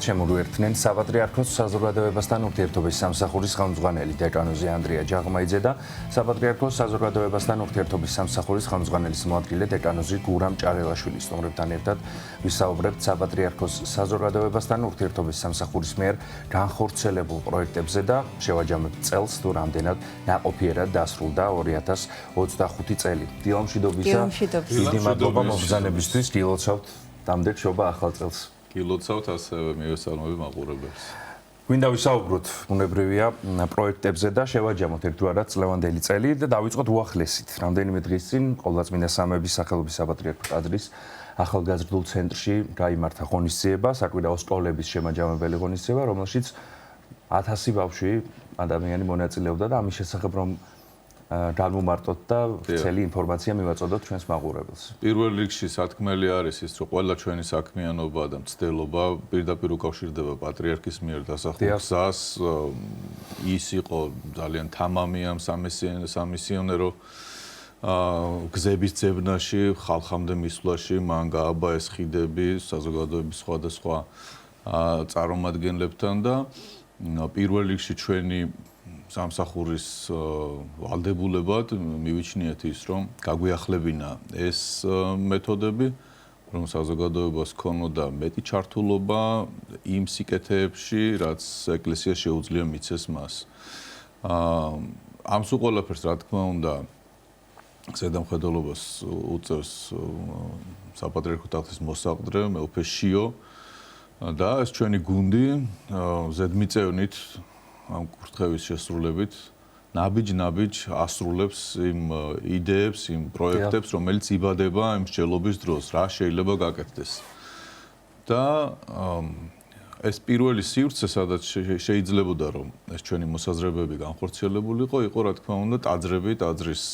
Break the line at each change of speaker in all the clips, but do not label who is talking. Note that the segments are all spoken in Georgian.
შემოგვიერთნენ საპატრიარქოს საზოგადოებასთან ურთიერთობის სამსახურის ხელმძღვანელი დეკანოზი ანდრია ჯაღმაიძე და საპატრიარქოს საზოგადოებასთან ურთიერთობის სამსახურის ხელმძღვანელის მოადგილე დეკანოზი გურამ ჭარელაშვილი. სტუმრებთან ერთად ვისაუბრებთ საპატრიარქოს საზოგადოებასთან ურთიერთობის სამსახურის მიერ განხორციელებულ პროექტებზე და შევაჯამებთ წელს თუ რამდენად ნაყოფიერად დასრულდა 2025 წელი. დილამშვიდობისა. დიდი მადლობა მოგზანებისთვის. გილოცავთ დამდეგ შობა ახალ წელს.
გილოცავთ ასევე მივესალმები მაყურებელს.
გვინდა ვისაუბროთ ბუნებრივია პროექტებზე და შევაჯამოთ ერთგვარად წლევანდელი წელი და დავიწყოთ უახლესით. რამდენიმე დღის წინ ყოვლადწმინდა სამების სახელობის საპატრიარქო ტაძრის ახალგაზრდულ ცენტრში გაიმართა ღონისძიება, საკვირაო სკოლების შემაჯამებელი ღონისძიება, რომელშიც 1000 ბავშვი ადამიანი მონაწილეობდა და ამის შესახებ რომ განვუმარტოთ და ვრცელი ინფორმაცია მივაწოდოთ ჩვენს მაყურებელს.
პირველ რიგში სათქმელი არის ის, რომ ყველა ჩვენი საქმიანობა და მცდელობა პირდაპირ უკავშირდება პატრიარქის მიერ დასახულ გზას. ის იყო ძალიან თამამი ამ სამისიონერო გზების ძებნაში, ხალხამდე მისვლაში, მან გააბაეს ხიდები საზოგადოების სხვადასხვა წარმომადგენლებთან და პირველ რიგში ჩვენი სამსახურის ვალდებულებად მივიჩნიეთ ის, რომ გაგვიახლებინა ეს მეთოდები, რომ საზოგადოებას ქონოდა მეტი ჩართულობა იმ სიკეთეებში, რაც ეკლესია შეუძლია მიცეს მას. ამ სულ ყველაფერს, რა თქმა უნდა, ზედამხედველობას უწევს საპატრიარქო ტახტის მოსაყდრე მეუფე შიო და ეს ჩვენი გუნდი ზედმიწევნით ამ კურთხევის შესრულებით ნაბიჯ ასრულებს იმ იდეებს, იმ პროექტებს, რომელიც იბადება იმ მსჯელობის დროს, რა შეიძლება გაკეთდეს. და ეს პირველი სივრცე, სადაც შეიძლებოდა რომ ეს ჩვენი მოსაზრებები განხორციელებულიყო, იყო რა თქმა უნდა ტაძრის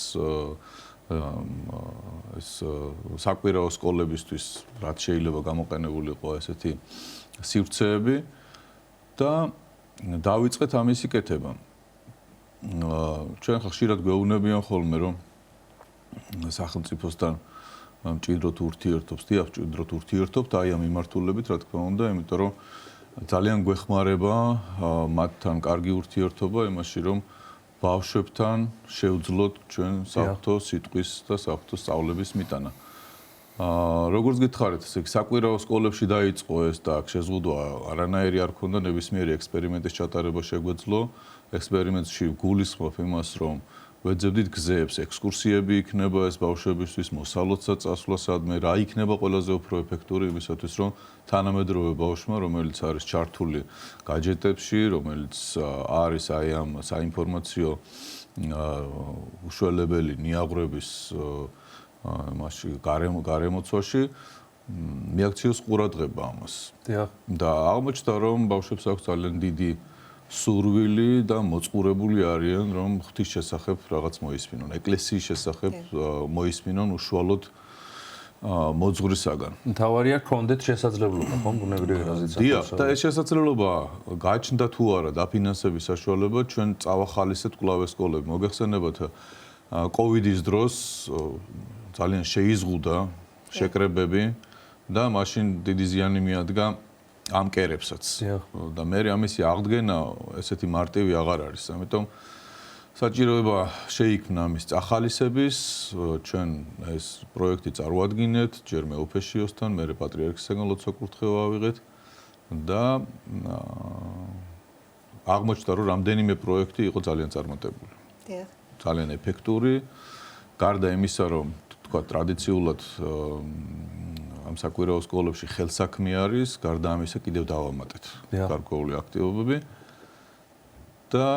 ეს საკვირაო სკოლებისთვის, რაც შეიძლება გამოყენებულიყო ესეთი სივრცეები და დავიწყეთ ამისი კეთება. ჩვენ ხშირად გვეუბნებიან ხოლმე, რომ სახელმწიფოსთან მჭიდროდ ურთიერთობს, მჭიდროდ ურთიერთობთ აი ამ მიმართულებით, რა თქმა უნდა, იმიტომ რომ ძალიან გვეხმარება მათთან კარგი ურთიერთობა იმაში, რომ ბავშვებთან შევძლოთ ჩვენ საფრთხო სიტყვის და საფრთხო სწავლების მიტანა. როგორც გითხარით, ესე საკვირაო სკოლებში დაიწყო ეს და აქ შეზღუდვა არანაირი არ ქონდა, ნებისმიერი ექსპერიმენტის ჩატარება შეგვეძლო. ექსპერიმენტში გულისხმობ იმას, რომ ვეძებდით გზებს, ექსკურსიები იქნება ეს ბავშვებისთვის, მოსალოდსა წასვლასადმე, რა იქნება ყველაზე უფრო ეფექტური იმისათვის, რომ თანამედროვე ბავშვმა, რომელიც არის ჩართული გაჯეტებში, რომელიც არის აი ამ საინფორმაციო უშველებელი ნიაღვრების მასში გარემოცვაში მიაქციოს ყურადღება ამას. და აღმოჩნდა, რომ ბავშვებს აქვს ძალიან დიდი სურვილი და მოწყურებული არიან, რომ ღვთის შესახებ რაღაც მოისმინონ, ეკლესიის შესახებ მოისმინონ უშუალოდ მოძღვრისაგან.
მთავარია გქონდეთ შესაძლებლობა, ხომ, ბუნებრივი რაზეც.
დიახ, და ეს შესაძლებლობა გააჩნდა თუ არა დაფინანსების საშუალება, ჩვენ წავახალისეთ კვლავ ეს სკოლები. მოგეხსენებათ კოვიდის დროს ძალიან შეიზღუდა შეკრებები და მაშინ დიდი ზიანი მიადგა ამ კერებსაც. და მე ამისი აღდგენა ესეთი მარტივი აღარ არის. ამიტომ საჭიროება შეიქმნა ამის წახალისების, ჩვენ ეს პროექტი წარუადგინეთ, ჯერ მეუფე შიოსთან, მერე პატრიარქისაგან ლოცვა კურთხევა ავიღეთ და აღმოჩნდა, რომ რამდენიმე პროექტი იყო ძალიან წარმატებული. ძალიან ეფექტური, გარდა იმისა, რომ თქვა ტრადიციულად ამ საკვირაო სკოლებში ხელსაქმე არის, გარდა ამისა კიდევ დავამატეთ გარკვეული აქტივობები და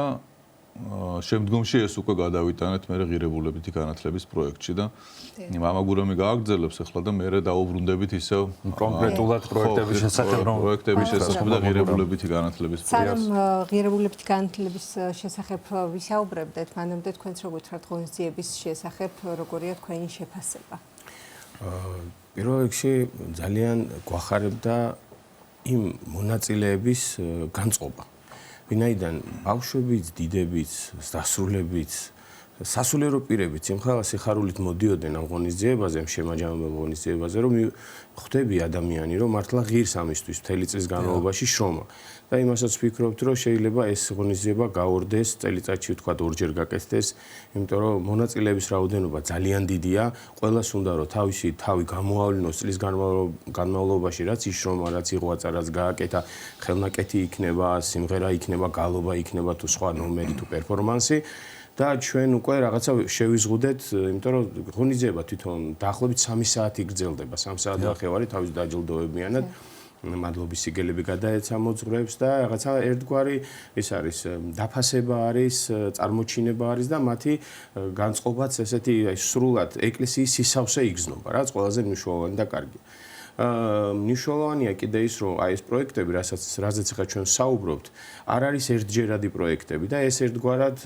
შემდგომში ეს უკვე გადავიტანეთ მე ღირებულებითი განათლების პროექტში და მამაგურამი გააგრძელებს ახლა და მე დაუბრუნდებით ისევ
კონკრეტულად პროექტების შესახებ
და ღირებულებითი განათლების
პროექტს. სანამ ღირებულებითი განათლების შესახებ ვისაუბრებდეთ, მანამდე თქვენც როგორ გითხრათ ღონისძიების შესახებ, როგორია თქვენი შეფასება?
პირველ რიგში ძალიან გვახარებდა იმ მონაწილეების განწყობა. ვინაიდან ბავშვებიც, დიდებიც, დასრულებიც სასულიერო პირებიც იმხელა სიხარულით მოდიოდნენ ამ ღონისძიებაზე, ამ შემაჯამებელ ღონისძიებაზე, რომ ხვდები ადამიანი, რომ მართლა ღირს ამისთვის მთელი წლის განმავლობაში შრომა. და იმასაც ვფიქრობთ, რომ შეიძლება ეს ღონისძიება გაორდეს, წელიწადში ვთქვათ ორჯერ გაკეთდეს, იმიტომ რომ მონაწილეების რაოდენობა ძალიან დიდია, ყველას უნდა რომ თავისი თავი გამოავლინოს წლის განმავლობაში, რაც იშრომა, რაც იღვაწა, რაც გააკეთა, ხელნაკეთი იქნება, სიმღერა იქნება, გალობა იქნება თუ სხვა ნომერი თუ პერფორმანსი. და ჩვენ უკვე რაღაცა შევიზღუდეთ, იმიტომ რომ ღონისძიება თვითონ დაახლოებით 3 საათი გრძელდება, 3 საათი ნახევარი თავის დაჯილდოებიანად. მადლობის სიგელები გადაეცა მოძღვრებს და რაღაცა ერთგვარი ეს არის დაფასება არის, წარმოჩინება არის და მათი განწყობაც ესეთი სრულად ეკლესიის სისავსე იგრძნობა, რაც ყველაზე მნიშვნელოვანი და კარგი. მნიშვნელოვანია კიდე ის, რომ აი ეს პროექტები, რაზეც ახლა ჩვენ საუბრობთ, არ არის ერთჯერადი პროექტები და ეს ერთგვარად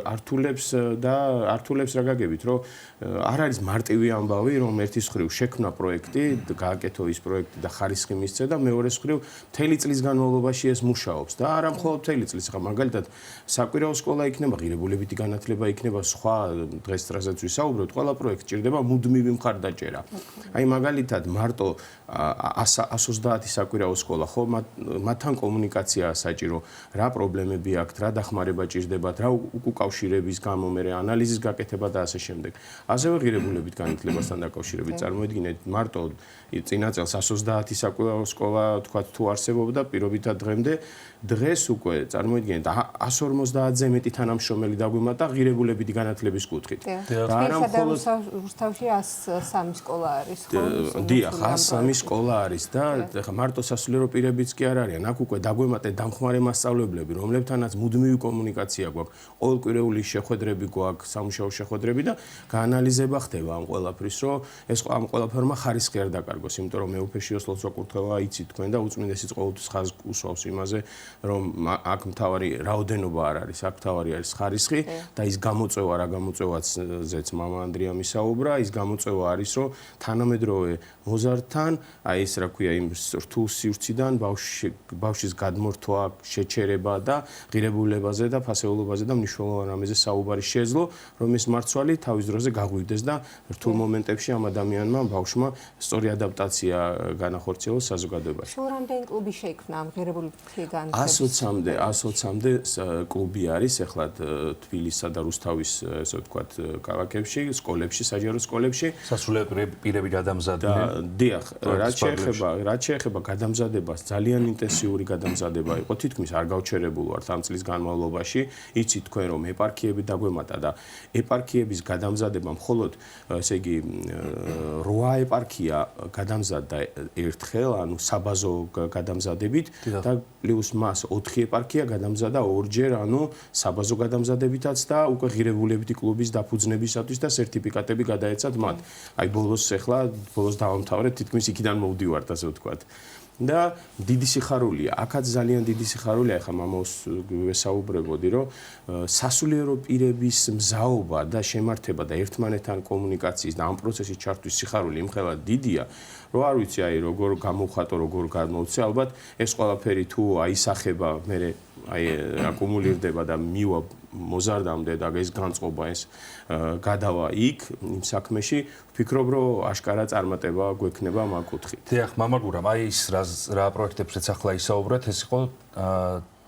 ართულებს რა გაგებით, რომ არ არის მარტივი ამბავი, რომ ერთის მხრივ შექმნა პროექტი, გააკეთო ის პროექტი და ხარისხი მისცე და მეორეს მხრივ მთელი წლის განმავლობაში ეს მუშაობს და არა მხოლოდ მთელი წლის, ახლა მაგალითად საკვირაო სკოლა იქნება, ღირებულებითი განათლება იქნება, სხვა დღეს რასაც ვისაუბრებთ, ყველა პროექტი ჭირდება მუდმივი მხარდაჭერა. აი მაგალითად მარტო 130 საკვირაო სკოლა, ხო, მათთან კომუნიკაცია საჭირო, რა პრობლემები აქვთ, რა დახმარება ჭირდებათ, რა უკავშირების გამო მე ანალიზის გაკეთება და ასე შემდეგ. ასევე ღირებულებით განათლებასთან დაკავშირებით წარმოიდგინეთ, მარტო წინა წელს 130 საკვირაო სკოლა თქვათ თუ არსებობდა პირობითად დღეს უკვე წარმოიდგინეთ 150-ზე მეტი თანამშრომელი დაგვიმატა ღირებულებითი განათლების კუთხით.
და არა მხოლოდ რუსთავში 103 სკოლა არის, ხო?
დიახ, 103 სკოლა არის და ხა მარტო სასულიერო პირებიც კი არ არიან. აქ უკვე დაგვემატეთ დამხმარე მასწავლებლები, რომლებთანაც მუდმივი კომუნიკაცია გვაქვს, ყოველკვირეული შეხვედრები გვაქვს, სამუშაო შეხვედრები და გაანალიზება ხდება ამ ყველაფრის, რომ ეს ამ ყველაფერმა ხარისხი არ დაკარგოს, იმიტომ რომ მეუფეში ოსლოს საკურთხევა იცით თქვენ და უწმინდესიც ყოველთვის ხაზს უსვავს იმაზე, რომ აქ მთავარი რაოდენობა არ არის, აქ მთავარი არის ხარისხი და ის გამოწვევა, რა გამოწვევაზეც მამა ანდრია მისაუბრა, ის გამოწვევა არის, რომ თანამედროვე მოზარდთან, აი ეს რა ქვია, იმ რთულ სივრციდან ბავშვის გადმორთვა, შეჩერება და ღირებულებაზე და ფასეულობაზე და მნიშვნელოვან რამეზე საუბარი შეეძლო, რომ ეს მარცვალი თავის დროზე გაღვივდეს და რთულ მომენტებში ამ ადამიანმა, ბავშვმა სწორი ადაპტაცია განახორციელოს საზოგადოებაში.
სულ რამდენი კლუბი შეიქმნა ამ ღირებულებით განათლების?
120-მდე კლუბი არის ეხლა თბილისსა და რუსთავის, ესე ვთქვათ, ქალაქებში, სკოლებში, საჯარო სკოლებში.
სასულიერო პირები გადამზადდნენ.
დიახ, რაც შეეხება გადამზადებას, ძალიან ინტენსიური გადამზადება იყო, თითქმის არ გავჩერებულ ვართ ამ წლის განმავლობაში. იცით თქვენ რომ ეპარქიები დაგვემატა და ეპარქიების გადამზადება მხოლოდ, ესე იგი, 8 ეპარქია გადამზადდა ერთხელ, ანუ საბაზო გადამზადებით და პლუს მას 4 ეპარქია გადამზადდა ორჯერ, ანუ საბაზო გადამზადებითაც და უკვე ღირებულებითი კლუბის დაფუძნებისათვის და სერტიფიკატები გადაეცათ მათ. აი ბოლოს დავამთავრეთ, თითქმის იქიდან მოვდივართ, ასე ვთქვათ. და დიდი სიხარულია, აქაც ძალიან დიდი სიხარულია, ახლა მამაოს ვესაუბრებოდი, რომ სასულიერო პირების მზაობა და შემართება და ერთმანეთთან კომუნიკაციის და ამ პროცესის ჩართვის სიხარული იმხელა დიდია, რომ არ ვიცი აი როგორ გამოვხატო, როგორ გამოვცე, ალბათ ეს ყველაფერი თუ აისახება, მე აი აკუმულირდება და მივა მოზარდამდე და ეს განწყობა ეს გადავა იქ იმ საქმეში, ვფიქრობ, რომ აშკარა წარმატება გვექნება ამ კუთხით.
დიახ, მამა გურამ, აი ის რა პროექტებშიც ახლა ისაუბრეთ, ეს იყო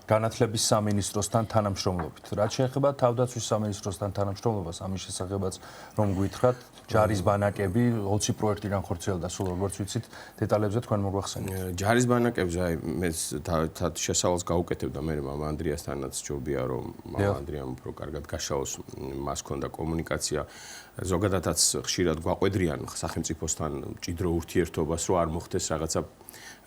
განათლების სამინისტროსთან თანამშრომლობით. რაც შეეხება თავდაცვის სამინისტროსთან თანამშრომლობას, ამის შესახებაც რომ გითხრათ, ჯარის ბანაკები 20 პროექტი განხორციელდა, სულ როგორც ვიცით, დეტალებზე თქვენ მოგვახსენეთ.
ჯარის ბანაკებზე აი მე შესავალს გაუკეთებდა მე მამა ანდრიასთანაც ჯობია რომ მამა ანდრიამ უფრო კარგად გაშაოს, მას ჰქონდა კომუნიკაცია. ზოგადადაც ხშირად გვაყვედრიან სახელმწიფოსთან მჭიდრო ურთიერთობას, რომ არ მოხდეს რაღაცა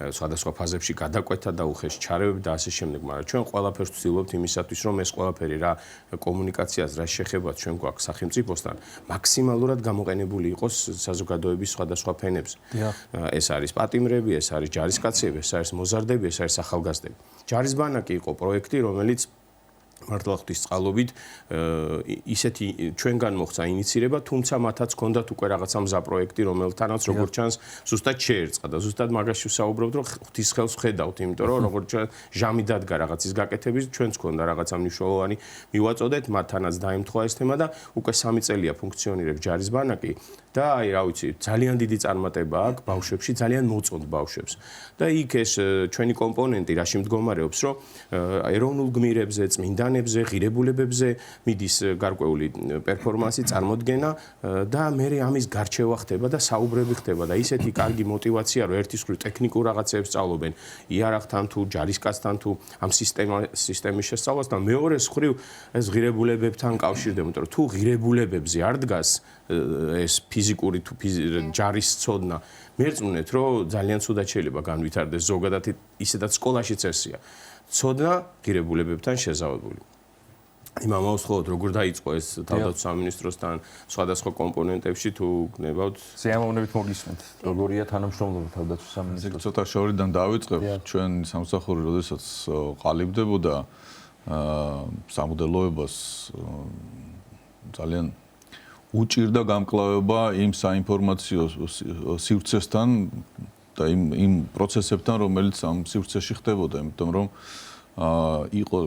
სხვადასხვა ფაზებში გადაკვეთა და უხეში ჩარევები და ასე შემდეგ, მაგრამ ჩვენ ყველაფერს ვცდილობთ იმისათვის, რომ ეს ყველაფერი რა კომუნიკაციას, რა შეხებაც ჩვენ გვაქვს სახელმწიფოსთან, მაქსიმალურად გამოყენებული იყოს საზოგადოების სხვადასხვა ფენებზე. ეს არის პატიმრები, ეს არის ჯარისკაცები, ეს არის მოზარდები, ეს არის ახალგაზრდები. ჯარის ბანაკი იყო პროექტი, რომელიც მართლა ღვთის წყალობით ისეთი ჩვენგან მოხდა ინიცირება, თუმცა მათაც ჰქონდათ უკვე რაღაცა მზა პროექტი, რომელთანაც როგორც ჩანს, ზუსტად შეერწყა და ზუსტად მაგაში ვსაუბრობთ, რომ ღვთის ხელს ვხედავთ, იმიტომ რომ როგორც ჩანს, ჟამი დადგა რაღაცის გაკეთების, ჩვენც ჰქონდა რაღაცა მნიშვნელოვანი მივაწოდეთ, მათთანაც დაემთხვა ეს თემა და უკვე 3 წელია ფუნქციონირებს ჯარის ბანაკი და აი რა ვიცი, ძალიან დიდი წარმატება აქვს ბავშვებში, ძალიან მოწონთ ბავშვებს. და იქ ეს ჩვენი კომპონენტი რაში მდგომარეობს, რომ ეროვნულ გმირებზე, წმინდანებზე, ღირებულებებზე მიდის გარკვეული პერფორმანსი, წარმოდგენა და მე ამის გარჩევა ხდება და საუბრები ხდება და ისეთი კარგი мотиваცია, რომ ერთის მხრივ ტექნიკურ რაღაცებს სწავლობენ, იარაღთან თუ ჯარისკაცთან თუ ამ სისტემის შესწავლას და მეორეს მხრივ ეს ღირებულებებთან კავშირდება, იმიტომ რომ თუ ღირებულებებზე არ დგას ეს ფიზიკური თუ ჯარის ცოდნა მერწმუნეთ რომ ძალიან ცუდად შეიძლება განვითარდეს ზოგადად ისედაც სკოლაშიც ესია ცოდნა ღირებულებებთან შეზავებული იმამავს ხოლმე როგორ დაიწყო ეს თავდაცვის სამინისტროსთან სხვადასხვა კომპონენტებში თუ გნებავთ
სიამოვნებით მოგისმენთ როგორია თანამშრომლობა თავდაცვის სამინისტროს
ცოტა შორიდან დავიწყებ ჩვენ სამსახური როდესაც ყალიბდებოდა სამუდელოებას ძალიან უჭირდა გამკლავება იმ საინფორმაციო სივრცესთან და იმ პროცესებთან, რომელიც ამ სივრცეში ხდებოდა, იმიტომ რომ იყო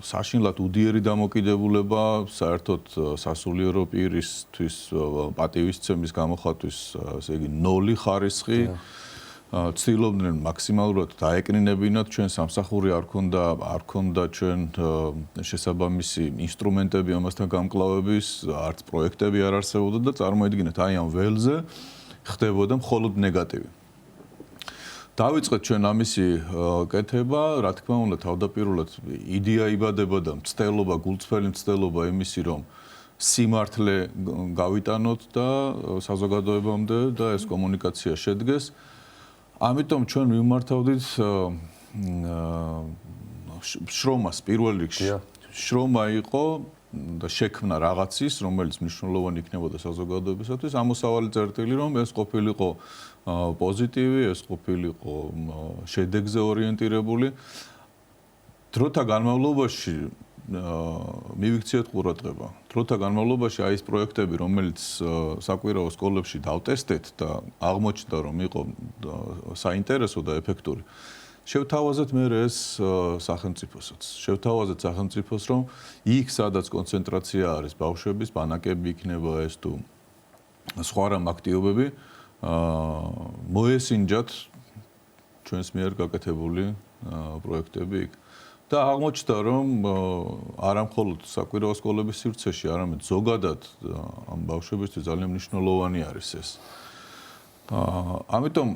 საშინლად უდიერი დამოკიდებულება საერთოდ სასულიერო პირისთვის პატივისცემის გამოხატვის, ესე იგი 0 ხარისხი ცდილობდნენ მაქსიმალურად დაეკნინებინათ ჩვენ სამსახური არ ქონდა ჩვენ შესაბამისი ინსტრუმენტები ამასთან გამკლავების, არც პროექტები არ არსებობდა და წარმოედგინეთ აი ამ ველზე ხდებოდა მხოლოდ ნეგატივი. დავიწყეთ ჩვენ ამისი კეთება, რა თქმა უნდა, თავდაპირველად იდეა იბადება და მცდელობა, გულწრფელი მცდელობა იმისი, რომ სიმართლე გავიტანოთ და საზოგადოებამდე და ეს კომუნიკაცია შედგეს. ამიტომ ჩვენ მიმართავდით შრომას პირველ რიგში. შრომა იყო და შექმნა რაღაცის, რომელიც მნიშვნელოვანი იქნებოდა საზოგადოებისათვის, ამოსავალი წერტილი, რომ ეს ყოფილიყო პოზიტივი, ეს ყოფილიყო შედეგზე ორიენტირებული. დროთა განმავლობაში მივიქციეთ ყურადღება. დროთა განმავლობაში აი ეს პროექტები, რომელიც საკვირაო სკოლებში დავტესტეთ და აღმოჩნდა, რომ იყო საინტერესო და ეფექტური. შევთავაზეთ მე ეს სახელმწიფოსაც. შევთავაზეთ სახელმწიფოს, რომ იქ სადაც კონცენტრაცია არის ბავშვების, ბანაკები იქნება ეს თუ სხვა რამ აქტივობები, მოესინჯათ ჩვენს მიერ გაკეთებული პროექტები იქ. და აღმოჩნდა, რომ არა მხოლოდ საკვირაო სკოლების სივრცეში, არამედ ზოგადად ამ ბავშვებისთვის ძალიან მნიშვნელოვანი არის ეს. ამიტომ,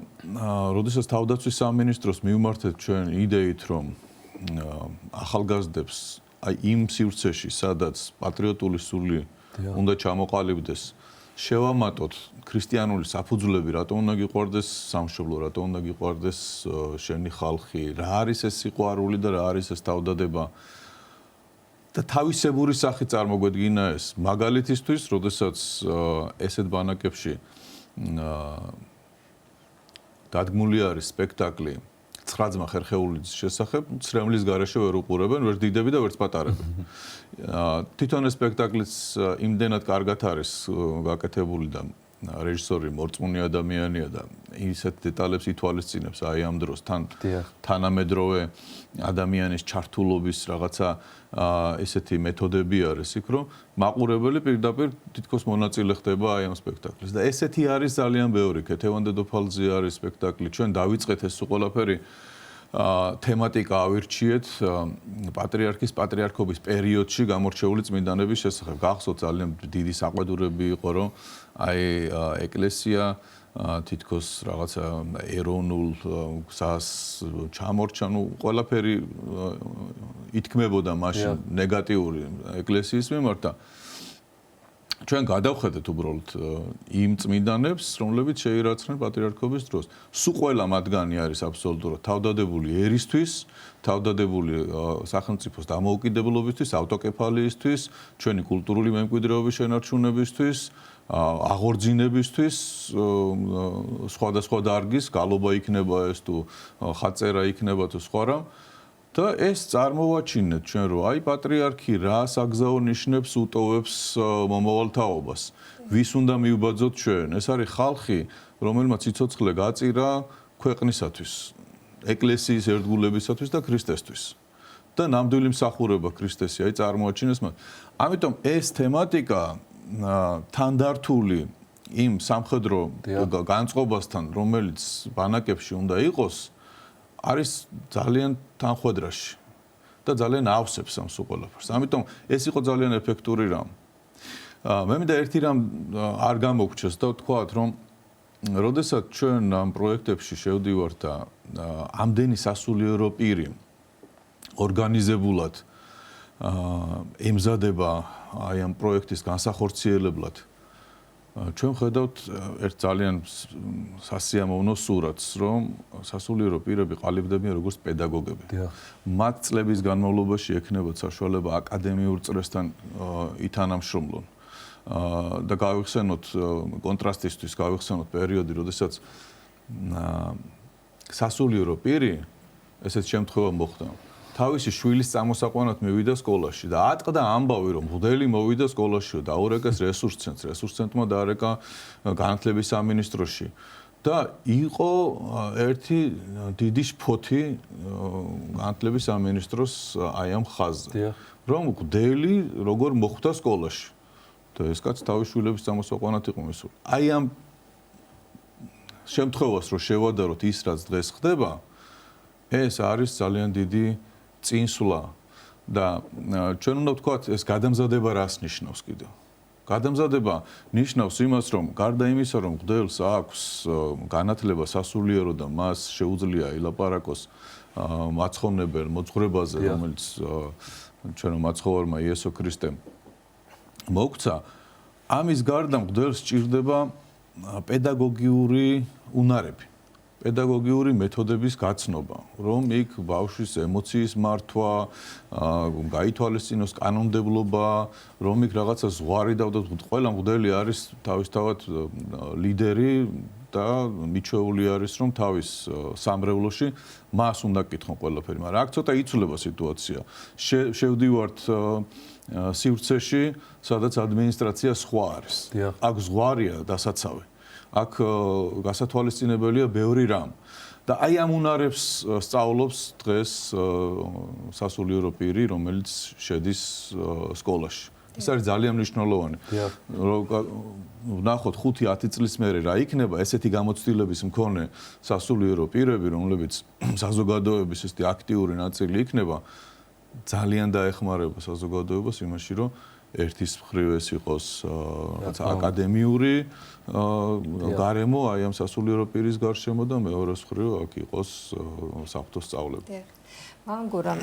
როდესაც თავდაცვის სამინისტროს მივმართეთ ჩვენ იდეით, რომ ახალგაზრდებს აი იმ სივრცეში, სადაც პატრიოტული სული უნდა ჩამოყალიბდეს, შევამატოთ ქრისტიანული საფუძვლები, რატომ უნდა გიყვარდეს სამშობლო, რატომ უნდა გიყვარდეს შენი ხალხი, რა არის ეს სიყვარული და რა არის ეს თავდადება. და თავისებური სახით წარმოგვედგინა ეს მაგალითისთვის, როდესაც ესეთ ბანაკებში დადგმული არის სპექტაკლი 9 ძმა ხერხეულიძის შესახებ, ცრემლის გარეშე ვერ უყურებენ, ვერ დიდები და ვერც პატარები. თვითონ ეს სპექტაკლიც იმდენად კარგად არის გაკეთებული და რეჟისორი მორწმუნე ადამიანია და ისეთ დეტალებს ითვალისწინებს აი ამ დროს თანამედროვე ადამიანის ჩართულობის რაღაცა ესეთი მეთოდები არის იქ რომ მაყურებელი პირდაპირ თითქოს მონაწილე ხდება აი ამ სპექტაკლში და ესეთი არის ძალიან ბევრი ქეთევან დედოფალზე არის სპექტაკლი ჩვენ დავიწყეთ ეს ყველაფერი თემატიკა ავირჩიეთ პატრიარქის პატრიარქობის პერიოდში გამორჩეული წმინდანების შესახებ. გახსოვთ ძალიან დიდი საყვედურები იყო რომ აი ეკლესია თითქოს რაღაცა ეროვნულ გზას ჩამორჩა, ნუ ყველაფერი ითქმებოდა მაშინ ნეგატიური ეკლესიის მიმართ და ჩვენ გადავხედეთ უბრალოდ იმ წმინდანებს, რომლებიც შეირაცხნენ პატრიარქობის დროს. სულ ყველა მათგანი არის აბსოლუტურად თავდადებული ერისთვის, თავდადებული სახელმწიფოს დამოუკიდებლობისთვის, ავტოკეფალიისთვის, ჩვენი კულტურული მემკვიდრეობის შენარჩუნებისთვის, აღორძინებისთვის, სხვადასხვა დარგის, გალობა იქნება ეს თუ ხაწერა იქნება თუ სხვა რამ. და ეს წარმოვაჩინეთ ჩვენ რომ აი პატრიარქი რას აგზაო ნიშნებს უტოვებს მომავალ თაობას. ვის უნდა მიუბაძოთ ჩვენ? ეს არის ხალხი, რომელმაც სიცოცხლე გაწირა ქვეყნისათვის, ეკლესიის ერთგულებისათვის და ქრისტესთვის. და ნამდვილი მსახურება ქრისტესი აი წარმოაჩინეს მათ. ამიტომ ეს თემატიკა თანდართული იმ სამხედრო განწყობასთან, რომელიც ბანაკებში უნდა იყოს, არის ძალიან თანხვედრაში და ძალიან ავსებს ამ სულ ყველაფერს. ამიტომ ეს იყო ძალიან ეფექტური რამ. მე მინდა ერთი რამ არ გამოგჩეს და ვთქვათ, რომ როდესაც ჩვენ ამ პროექტებში შევდივართ და ამდენი სასულიერო პირი ორგანიზებულად ემზადება აი ამ პროექტის განსახორციელებლად, ჩვენ ხედავთ ერთ ძალიან სასიამოვნო სურათს, რომ სასულიერო პირები ყალიბდებიან როგორც პედაგოგები. მათ წლების განმავლობაში ექნებათ საშუალება აკადემიურ წრესთან ითანამშრომლონ. და გავიხსენოთ კონტრასტისთვის, გავიხსენოთ პერიოდი, როდესაც სასულიერო პირი ესეთ შემთხვევა მოხდა. თავისი შვილის წამოსაყვანად მივიდა სკოლაში და ატყდა ამბავი, რომ მღვდელი მოვიდა სკოლაში და დაურეკეს რესურს ცენტრს. რესურს ცენტრმა დაარეკა განათლების სამინისტროში. და იყო ერთი დიდი შფოთი განათლების სამინისტროს აი ამ ხაზზე, რომ მღვდელი როგორ მოხვდა სკოლაში. და ეს კაც თავის შვილების წამოსაყვანად იყო მისული. აი ამ შემთხვევას რო შევადაროთ ის, რაც დღეს ხდება, ეს არის ძალიან დიდი წინსვლა და ჩვენ უნდა ვთქვათ, ეს გადამზადება რას ნიშნავს კიდევ? გადამზადება ნიშნავს იმას, რომ გარდა იმისა, რომ მღვდელს აქვს განათლება სასულიერო და მას შეუძლია ილაპარაკოს მაცხოვნებელ მოძღვრებაზე, რომელიც ჩვენო მაცხოვარმა იესო ქრისტემ მოგცა, ამის გარდა მღვდელს სჭირდება პედაგოგიური უნარები, პედაგოგიური მეთოდების გაცნობა, რომ იქ ბავშვის ემოციის მართვა, გაითვალისწინოს კანონმდებლობა, რომ იქ რაღაცა ზღვარი დავდოთ, ყველა მღვდელი არის თავისთავად ლიდერი და მიჩვეული არის, რომ თავის სამრევლოში მას უნდა კითხონ ყველაფერი, მაგრამ აქ ცოტა იცვლება სიტუაცია. შევდივართ სივრცეში, სადაც ადმინისტრაცია სხვა არის. აქ ზღვარია დასაცავი. აქ გასათვალისწინებელია ბევრი რამ. და აი ამ უნარებს სწავლობს დღეს სასულიერო პირი, რომელიც შედის სკოლაში. ეს არის ძალიან მნიშვნელოვანი. ვნახოთ 5-10 წლის მერე რა იქნება ესეთი გამოცდილების მქონე სასულიერო პირები, რომლებიც საზოგადოების ესეთი აქტიური ნაწილი იქნება, ძალიან დაეხმარება საზოგადოებას იმაში, რომ ერთის მხრივ ეს იყოს აკადემიური გარემო აი ამ სასულიერო პირის გარშემო და მეორეს მხრივ აქ იყოს საფრთხო სწავლება.
მანგურამ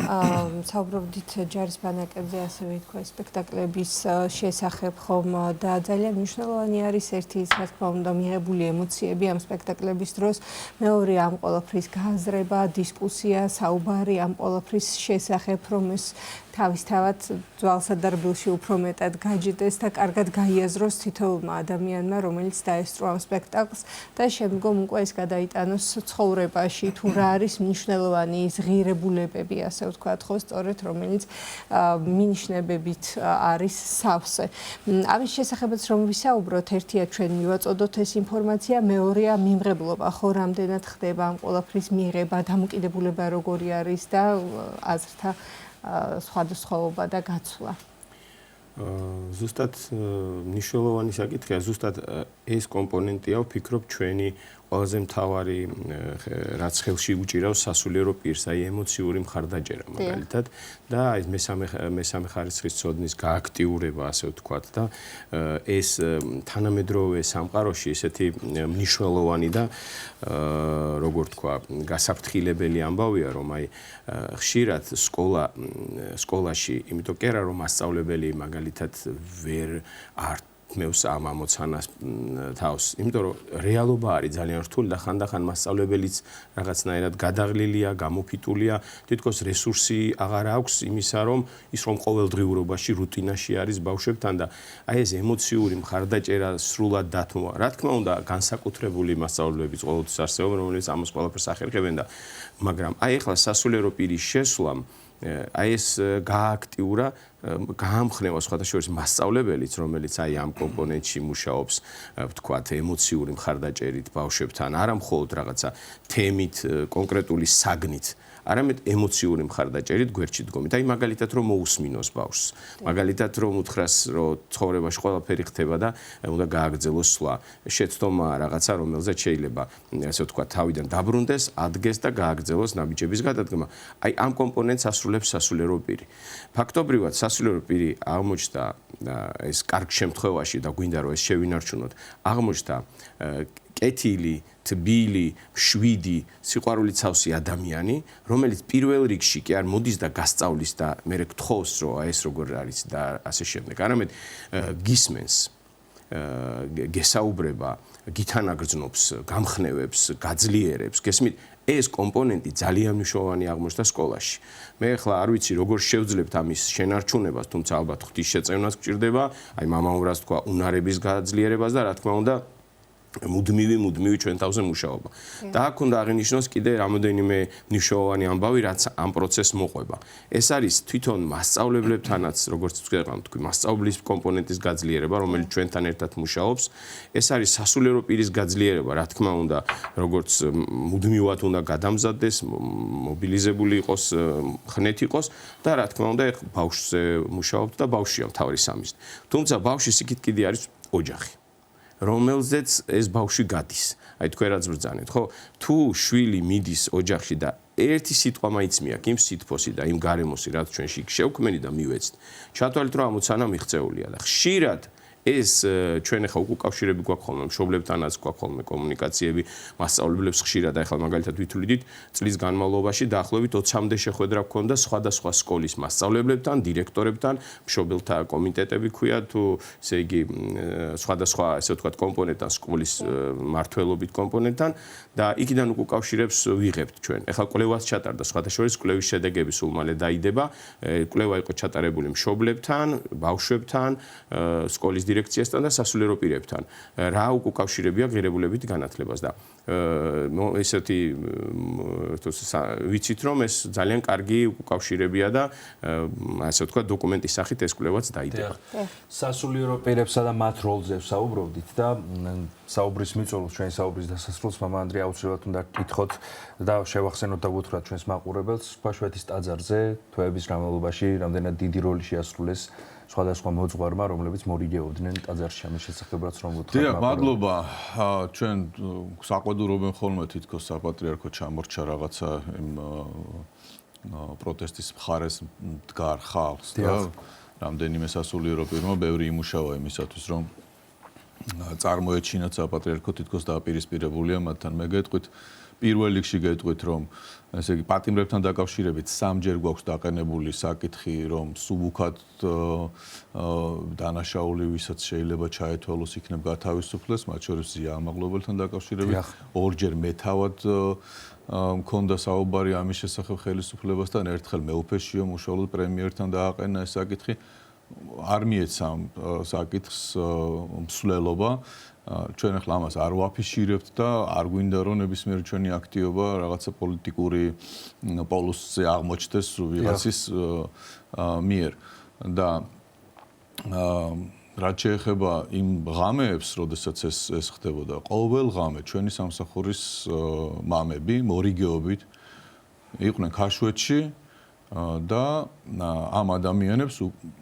საუბრობდით ჯარის ბანაკებზე, ასევე თქვა სპექტაკლების შესახებ ხომ და ძალიან მნიშვნელოვანი არის ერთი, რა თქმა უნდა, მიღებული ემოციები ამ სპექტაკლების დროს, მეორე ამ ყველაფრის გააზრება, დისკუსია, საუბარი ამ ყველაფრის შესახებ, რომ ეს თავისთავად ძვალსა და რბილში უფრო მეტად გაჯდეს და კარგად გაიაზროს თითოეულმა ადამიანმა, რომელიც დაესწრო ამ სპექტაკლს და შემდგომ უკვე ეს გადაიტანოს ცხოვრებაში, თუ რა არის მნიშვნელოვანი ის ღირებულებები, ასე ვთქვათ, ხო, სწორედ რომელიც მინიშნებებით არის სავსე. ამის შესახებაც რომ ვისაუბროთ, ერთია ჩვენ მივაწოდოთ ეს ინფორმაცია, მეორეა მიმღებლობა, ხო, რამდენად ხდება ამ ყველაფრის მიღება, დამოკიდებულება როგორი არის და აზრთა სხვადასხვაობა და გაცვლა.
ზუსტად მნიშვნელოვანი საკითხია, ზუსტად ეს კომპონენტია, ვფიქრობ, ჩვენი ყველაზე მთავარი რაც ხელში უჭირავს სასულიერო პირს, აი ემოციური მხარდაჭერა მაგალითად და აი მესამე ხარისხის ცოდნის გააქტიურება, ასე ვთქვათ და ეს თანამედროვე სამყაროში ესეთი მნიშვნელოვანი და როგორ თქვა, გასაფრთხილებელი ამბავია, რომ აი ხშირად სკოლაში, იმიტომ კი არა რომ მასწავლებელი მაგალითად ვერ მევს ამ ამოცანას თავს, იმიტომ რომ რეალობა არის ძალიან რთული და ხანდახან მასწავლებელიც რაღაცნაირად გადაღლილია, გამოფიტულია, თითქოს რესურსი აღარ აქვს იმისა, რომ ის რომ ყოველდღიურობაში რუტინაში არის ბავშვებთან და აი ეს ემოციური მხარდაჭერა სრულად დათმობა. რა თქმა უნდა, განსაკუთრებული მასწავლებლებიც ყოველთვის არსებობენ, რომლებიც ამას ყველაფერს ახერხებენ და მაგრამ აი ახლა სასულიერო პირის შესვლამ აი ეს გააქტიურა, გაამხნევა სხვათა შორის მასწავლებელიც, რომელიც აი ამ კომპონენტში მუშაობს, ვთქვათ, ემოციური მხარდაჭერით ბავშვებთან, არა მხოლოდ რაღაცა თემით, კონკრეტული საგნით, არამედ ემოციური მხარდაჭერით გვერდში დგომით. აი მაგალითად რომ მოусმინოს ბავშვს, მაგალითად რომ უთხრას, რომ ცხოვრებაში ყველაფერი ხდება და უნდა გააგრძელოს სვლა. შეცდომა რაღაცა, რომელზეც შეიძლება, ასე ვთქვათ, თავიდან დაბრუნდეს, ადგეს და გააგრძელოს ნაბიჯების გადადგმა. აი ამ კომპონენტს ასრულებს სასულიერო პირი. ფაქტობრივად სასულიერო პირი აღმოჩნდა ეს კარგ შემთხვევაში და გვინდა რომ ეს შევინარჩუნოთ, აღმოჩნდა კეთილი, თბილი, მშვიდი, სიყვარულით სავსე ადამიანი, რომელიც პირველ რიგში კი არ მოდის და გასწავლის და მერე გთხოვს, რომ აი ეს როგორ არის და ასე შემდეგ. არამედ გისმენს, გესაუბრება, გითანაგრძნობს, გამხნევებს, გაძლიერებს, გესმით, ეს კომპონენტი ძალიან მნიშვნელოვანი აღმოჩნდა სკოლაში. მე ახლა არ ვიცი როგორ შევძლებთ ამის შენარჩუნებას, თუმცა ალბათ ღვთისშეწევნაც გჭირდება, აი მამაურას თქვა, უნარების გაძლიერებას და რა თქმა უნდა მუდმივი ჩვენ თავზე მუშაობა. და აქ უნდა აღინიშნოს კიდე რამოდენიმე მნიშვნელოვანი ამბავი, რაც ამ პროცესს მოყვება. ეს არის თვითონ მასწავლებლებთანაც, როგორც თქვი, მასწავლებლის კომპონენტის გაძლიერება, რომელიც ჩვენთან ერთად მუშაობს. ეს არის სასულიერო პირის გაძლიერება, რა თქმა უნდა, როგორც მუდმივად უნდა გადამზადდეს, მობილიზებული იყოს, ხნეთ იყოს და რა თქმა უნდა, ბავშვზე მუშაობთ და ბავშვია მთავარი სამიზნე. თუმცა ბავშვის იქით კიდე არის ოჯახი, რომელზეც ეს ბავშვი გადის. აი თქვენ რაც ბრძანეთ, ხო? თუ შვილი მიდის ოჯახში და ერთი სიტყვა მაინც მიაქვს იმ სითფოსი და იმ გარემოსი, რაც ჩვენში შევქმენი და მივეცთ. ჩათვალეთ, რომ ამოცანა მიღწეულია და ხშირად ეს ჩვენ ახლა უკავშირები გვაქვს ხოლმე, მშობლებთანაც გვაქვს ხოლმე კომუნიკაციები, მასწავლებლებს ხშირად ახლა მაგალითად ვითვლიდით, წლის განმავლობაში დაახლოებით 20-მდე შეხვედრა გქონდა სხვადასხვა სკოლის მასწავლებლებთან, დირექტორებთან, მშობელთა კომიტეტები ქვია თუ ესე იგი სხვადასხვა ესე ვთქვათ კომპონენტთან, სკოლის მმართველობით კომპონენტთან და იქიდან უკავშირებს ვიღებთ ჩვენ. ახლა კვლევაც ჩატარდა, სხვათა შორის კვლევის შედეგები სულ მალე დაიდება. კვლევა იყო ჩატარებული მშობლებთან, ბავშვებთან, სკოლის დირექციასთან და სასულიერო პირებთან. რა უკავშირებია ღირებულებით განათლებას და ესეთი ვიცით რომ ეს ძალიან კარგი უკავშირებია და ასე ვთქვათ დოკუმენტის სახით ეს კვლევაც დაიდება.
სასულიერო პირებსა და მათ როლზე ვსაუბრობდით და საუბრის მიწურულს ჩვენი საუბრის დასასრულს მამა ანდრია აუცილებლად უნდა გკითხოთ და შევახსენოთ და გუთხრათ ჩვენს მაყურებელს ბავშვეთის ტაძარზე თვეების განმავლობაში რამდენად დიდი როლი შეასრულეს სხვადასხვა მოძღვარმა, რომლებიც მორიგეობდნენ ტაძარში ამის შესახებ რაც რომ ვუთხრათ.
დიახ, მადლობა. ჩვენ საყვედურობენ ხოლმე თითქოს საპატრიარქო ჩამორჩა რაღაცა იმ პროტესტის მხარეს მდგარ ხალხს და რამდენიმე სასულიერო პირმა ბევრი იმუშავა იმისათვის, რომ წარმოეჩინათ საპატრიარქო თითქოს დააპირისპირებულია მათთან. მე გეტყვით პირველ რიგში გეტყვით, რომ ესე იგი პატიმრებთან დაკავშირებით სამჯერ გვაქვს დაყენებული საკითხი, რომ სუბუქად დანაშაული, ვისაც შეიძლება ჩაეთვალოს, იქნებ გათავისუფლდეს, მათ შორის ზია ამაღლობელთან დაკავშირებით. ორჯერ მე თავად მქონდა საუბარი ამის შესახებ ხელისუფლებასთან, ერთხელ მეუფეშიო მუშაობთ პრემიერთან დააყენა ეს საკითხი. არ მიეცა საკითხს მსვლელობა. ჩვენ ახლა ამას არ ვაფიშირებთ და არ გვინდა რომ ნებისმიერი ჩვენი აქტივობა რაღაცა პოლიტიკური პოლუსზე აღმოჩნდეს ვიღაცის მიერ და რაც შეეხება იმ ღამეებს, როდესაც ეს ხდებოდა, ყოველ ღამე ჩვენი სამსახურის მამები მორიგეობით იყვნენ ქაშვეთში და ამ ადამიანებს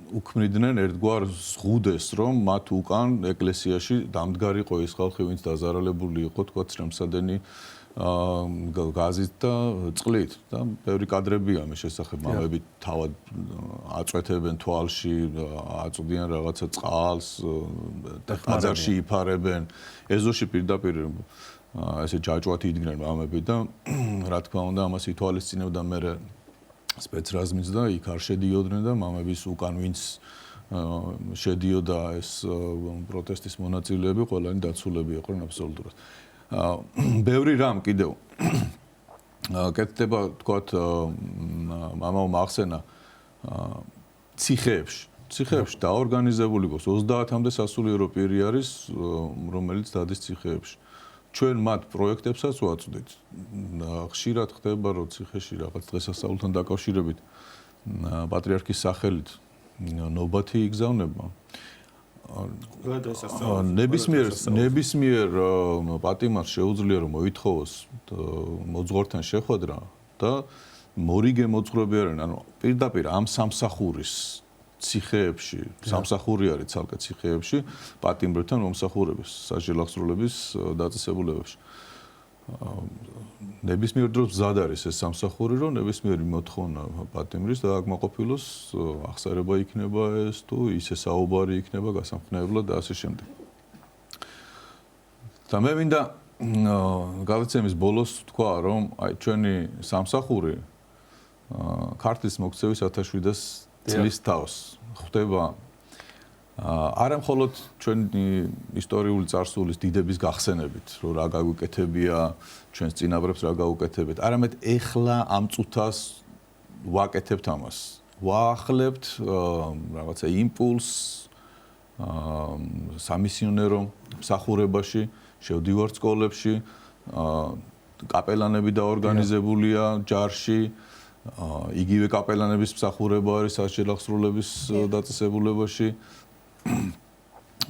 უქმნიდნენ ერთგვარ ზღუდეს, რომ მათ უკან ეკლესიაში დამდგარიყო ეს ხალხი, ვინც დაზარალებული იყო, თქვა ცრემსადენი გაზით და წყლით და ბევრი კადრებია ამის შესახებ. მამები თავად აწვეთებენ თვალში, აწვდიან რაღაცა წყალს, ტაძარში იფარებენ. ეზოში პირდაპირ ესე ჯაჭვად იდგნენ მამები და რა თქმა უნდა ამას ითვალისწინებდა მერე სპეცრაზმიც და იქ არ შედიოდნენ და მამების უკან ვინც შედიოდა ეს პროტესტის მონაწილეები, ყველანი დაცულები იყვნენ აბსოლუტურად. ბევრი რამ კიდევ კეთდება, თქვათ, მამაო ახსენა ციხეებში დაორგანიზებული გვაქვს 30-მდე სასულიერო პირი არის, რომელიც დადის ციხეებში. ჩვენ მათ პროექტებსაც ვაწვდით. ხშირად ხდება, რომ ციხეში რაღაც დღესასწაულთან დაკავშირებით პატრიარქის სახელით ნობათი იგზავნება. ნებისმიერ პატიმარს შეუძლია რომ მოითხოვოს მოძღვართან შეხვედრა და მორიგე მოძღვრები არიან, ანუ პირდაპირ ამ სამსახურის ციხეებში, სამსახური არის ცალკე ციხეებში, პატიმრებთან მომსახურების, საჯელახსრულების დაწესებულებებში. ნებისმიერ დროს მზად არის ეს სამსახური, რომ ნებისმიერი მოთხოვნა პატიმრის დააკმაყოფილოს, აღსარება იქნება ეს თუ ისე საუბარი იქნება გასამხნეებლად და ასე შემდეგ. და მე მინდა გადაცემის ბოლოს თქვა, რომ აი ჩვენი სამსახური ქართლის მოქცევის 1700 წლის თავს ხდება არა მხოლოდ ჩვენი ისტორიული წარსულის დიდების გახსენებით, რომ რა გაგვიკეთებია, ჩვენს წინაპრებს რა გაუკეთებეთ, არამედ ეხლა ამ წუთას ვაკეთებთ ამას. ვაახლებთ რაღაცა იმპულსს სამისიონერო მსახურებაში, შევდივართ სკოლებში, კაპელანები დაორგანიზებულია ჯარში, იგივე კაპელანების მსახურება არის საჯელახსრულების დაწესებულებაში.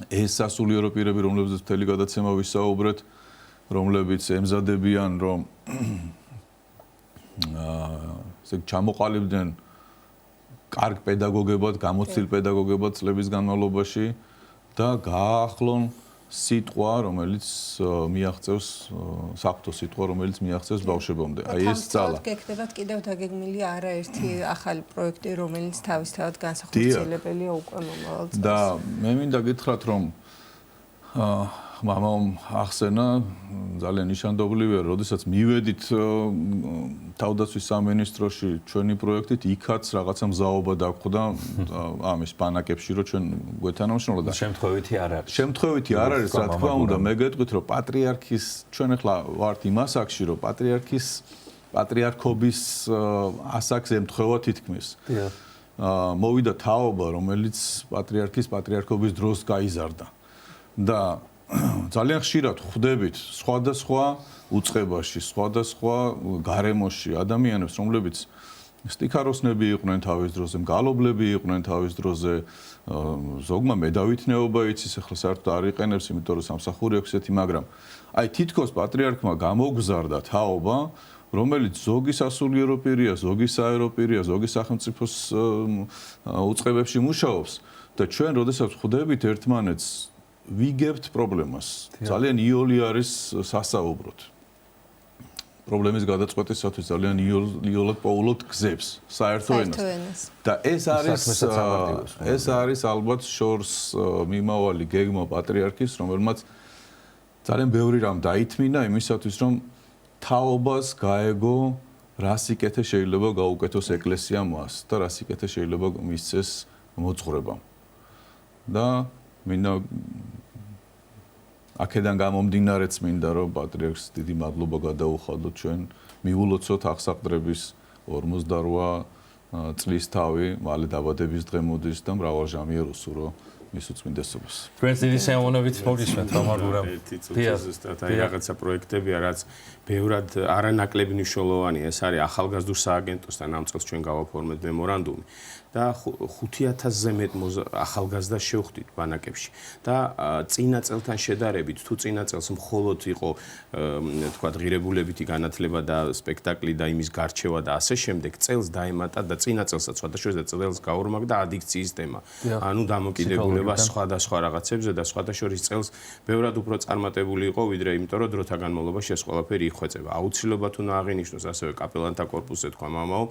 ეს სასულიერო პირები, რომლებზეც მთელი გადაცემა ვისაუბრეთ, რომლებიც ემზადებიან, რომ ესე ჩამოყალიბდნენ კარგ პედაგოგებად, გამოცდილ პედაგოგებად წლების განმავლობაში და გააახლონ სიტყვა, რომელიც მიაღწევს საფრთხო სიტყვა, რომელიც მიაღწევს ბავშვებამდე. აი ეს ძალა.
გეკეთებათ კიდევ დაგეგმილი არაერთი ახალი პროექტი, რომელიც თავისთავად განსახორციელებელია უკვე მომავალ წელს.
და მე მინდა გითხრათ, რომ მამამ ახსენა ძალიან ნიშანდობლივია, როდესაც მივედით თავდაცვის სამინისტროში ჩვენი პროექტით, იქაც რაღაცა მზაობა დაგვხდა ამის ბანაკებში, რომ ჩვენ გვეთანამშრომლოთ და
შემთხვევითი არ არის.
შემთხვევითი არ არის, რა თქმა უნდა, მე გეტყვით, რომ პატრიარქის ჩვენ ახლა ვართ იმ ასაკში, რომ პატრიარქობის ასაკს ემთხვევა თითქმის. მოვიდა თაობა, რომელიც პატრიარქობის დროს გაიზარდა. და ძალიან ხშირად ხვდებით სხვადასხვა უწყებაში, სხვადასხვა გარემოში ადამიანებს, რომლებიც სტიქაროსნები იყვნენ თავის დროზე, მგალობლები იყვნენ თავის დროზე, ზოგმა მედავითნეობა იცის, ახლა საერთოდ არ იყენებს, იმიტომ რომ სამსახური აქვს ესეთი, მაგრამ აი თითქოს პატრიარქმა გამოგზარდა თაობა, რომელიც ზოგი სასულიერო პირია, ზოგი საერო პირია, ზოგი სახელმწიფოს უწყებებში მუშაობს და ჩვენ როდესაც ხვდებით ერთმანეთს ვიგებთ პრობლემას. ძალიან იოლი არის სასაუბროთ. პრობლემის გადაწყვეტისათვის ძალიან იოლად პოულობთ გზებს, საერთო ენას. და ეს არის ალბათ შორს მიმავალი გეგმა პატრიარქის, რომელმაც ძალიან ბევრი რამ დაითმინა იმისათვის, რომ თაობას გაეგო რა სიკეთე შეიძლება გაუკეთოს ეკლესია მას და რა სიკეთე შეიძლება მისცეს მოძღვრებამ. და მინდა აქედან გამომდინარეც მინდა რომ პატრიარქს დიდი მადლობა გადაუხადოთ ჩვენ მიულოცოთ აღსაყდრების 48 წლის თავი, მალე დაბადების დღე მოდის და მრავალჟამიერ უსურო მის უწმინდესობას.
ჩვენს დიდი სიამოვნებით მოგისმენთ თამარ.
ზუსტად აი რაღაცა პროექტებია, რაც ბევრად არანაკლები მნიშვნელოვანია. ეს არის ახალგაზრდულ სააგენტოსთან ამ წელს ჩვენ გავაფორმეთ მემორანდუმი. და 5000-ზე მეტ ახალგაზრდას შევხვდით ბანაკებში და წინა წელთან შედარებით თუ წინა წელს მხოლოდ იყო თქვა ღირებულებითი განათლება და სპექტაკლი და იმის გარჩევა და ასე შემდეგ წელს დაემატა და წინა წელსაც სხვადასხვა წელს გაორმაგდა ადიქციის თემა. ანუ დამოკიდებულება დაბრუნება სხვადასხვა რაღაცებზე და სხვათა შორის წელს ბევრად უფრო წარმატებული იყო, ვიდრე იმიტომ, რომ დროთა განმავლობაში ეს ყველაფერი იხვეწება. აუცილებლად უნდა აღინიშნოს ასევე კაპელანთა კორპუსზე თქვა მამაო,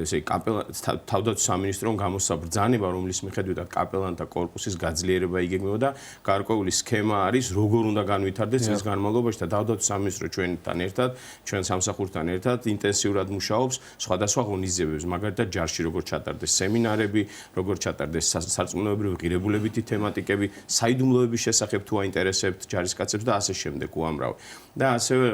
ესე თავდაცვის სამინისტრომ გამოსცა ბრძანება, რომლის მიხედვითაც კაპელანთა კორპუსის გაძლიერება იგეგმება და გარკვეული სქემა არის, როგორ უნდა განვითარდეს წლის განმავლობაში და თავდაცვის სამინისტრო ჩვენთან ერთად, ჩვენ სამსახურთან ერთად ინტენსიურად მუშაობს სხვადასხვა ღონისძიებებზე, მაგალითად ჯარში როგორ ჩატარდეს სემინარები, როგორ ჩატარდეს სარწმუნოებრივი ღირებულებითი თემატიკები, საიდუმლოების შესახებ თუ აინტერესებთ ჯარისკაცებს და ასე შემდეგ უამრავი. და ასევე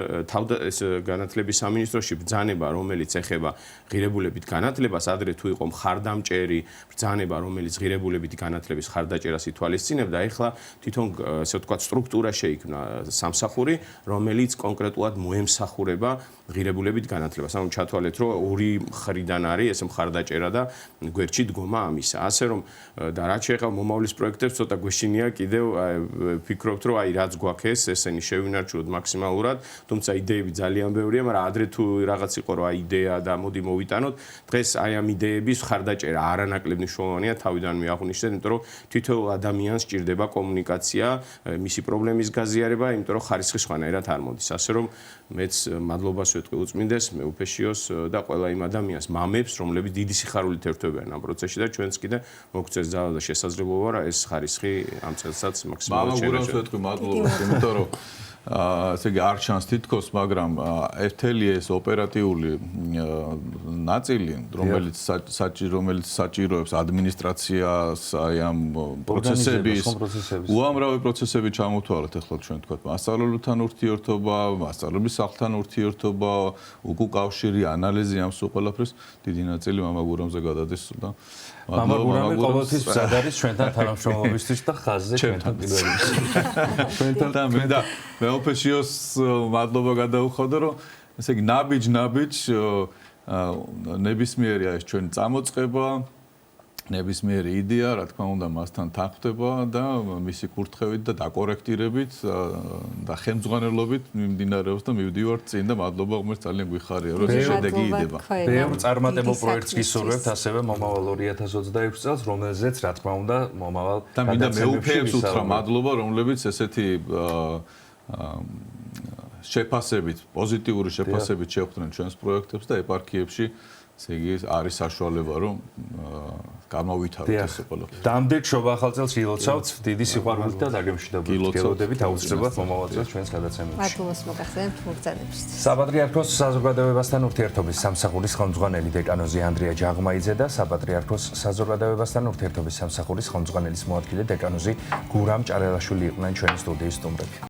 განათლების სამინისტროში ბრძანება, რომელიც ეხება ღირებულებით განათლებას, ადრე თუ იყო მხარდამჭერი ბრძანება, რომელიც ღირებულებით განათლების ხარდაჭერას ითვალისწინებდა, ეხლა თვითონ ასე ვთქვათ სტრუქტურა შეიქმნა სამსახური, რომელიც კონკრეტულად მოემსახურება ღირებულებით განათლებას. ანუ ჩათვალეთ, რომ ორი მხრიდან არის ეს მხარდაჭერა და გვერდში დგომა ამისა. ასე რომ და რაც შეეხება მომავლის პროექტებს, ცოტა გვეშინია კიდევ ფიქრობთ, რომ აი რაც გვაქვს ესენი შევინარჩუნოთ მაქსიმალურად, თუმცა იდეები ძალიან ბევრია, მაგრამ ადრე თუ რაღაც იყო რომ აი იდეა და მოდი მოვიტანოთ, დღეს აი ამ იდეების მხარდაჭერა არანაკლებ მნიშვნელოვანია, თავიდან მიაღვნიშნეთ, იმიტომ რომ თითოეულ ადამიანს სჭირდება კომუნიკაცია, მისი პრობლემის გაზიარება, იმიტომ რომ ხარისხი სხვანაირად არ მოდის. ასე რომ მეც მადლობას ვეთქვი უწმინდეს, მეუფეშიოს და ყველა იმ ადამიანს, მამებს, რომლებიც დიდი სიხარულით ერთვებიან ამ პროცესში და ჩვენც კიდე მოგწეს ძალა და შესაძლებლობა რა ეს ხარისხი ამ წელსაც მაქსიმალურად
შევეჭეროთ. მამაგურამს ვეთქვი მადლობას, იმიტომ რომ ესე იგი არ ჩანს თითქოს, მაგრამ ერთელი ეს ოპერატიული ნაწილი, რომელიც საჭიროებს ადმინისტრაციას, აი ამ პროცესების, უამრავი პროცესები ჩამოთვალეთ ახლა ჩვენ თქვა, მასწავლებელთან ურთიერთობა, მასწავლებლების სახლთან ურთიერთობა, უკავშირი, ანალიზი ამ სულ ყველაფერს დიდი ნაწილი მამაგურამზე გადადის და
მამაგურამი ყოველთვის მზად არის ჩვენთან თანამშრომლობისთვის და ხაზზე ჩვენთან პირველი.
ჩვენთან მე ოფეშიოს მადლობა გადაუხავდა, რომ ესე იგი ნაბიჯ ნებისმიერია ეს ჩვენი წამოწყება, ნებისმიერი იდეა, რა თქმა უნდა, მასთან თანხდება და მისი კურთხევით და დაკორექტირებით და ხელმძღვანელობით მიმდინარეობს და მივდივართ წინ და მადლობა ღმერთს ძალიან გვიხარია, რომ ეს შედეგი იდება.
ბევრ წარმატებულ პროექტს გისურვებთ ასევე მომავალ 2026 წელს, რომელზეც რა თქმა უნდა, მომავალ
და მინდა მეუფეებს უთხრა მადლობა, რომლებიც ესეთი შეფასებით, პოზიტიური შეფასებით შეხვდნენ ჩვენს პროექტებს და ეპარქიებში, ესე იგი არის საშუალება, რომ გამოვითაროთ ეს ყველაფერი.
დამდეგ შობა ახალ წელს ილოცავთ დიდი სიყვარულით და დაგემშვიდობებით აუცილებლად მომავალ წელს ჩვენს გადაცემებში.
მადლობას მოგახსენებთ მოგზაურობისთვის.
საპატრიარქოს საზოგადოებასთან ურთიერთობის სამსახურის ხელმძღვანელი დეკანოზი ანდრია ჯაღმაიძე და საპატრიარქოს საზოგადოებასთან ურთიერთობის სამსახურის ხელმძღვანელის მოადგილე დეკანოზი გურამ ჭარელაშვილი იყვნენ ჩვენი სტუდიის სტუმრები.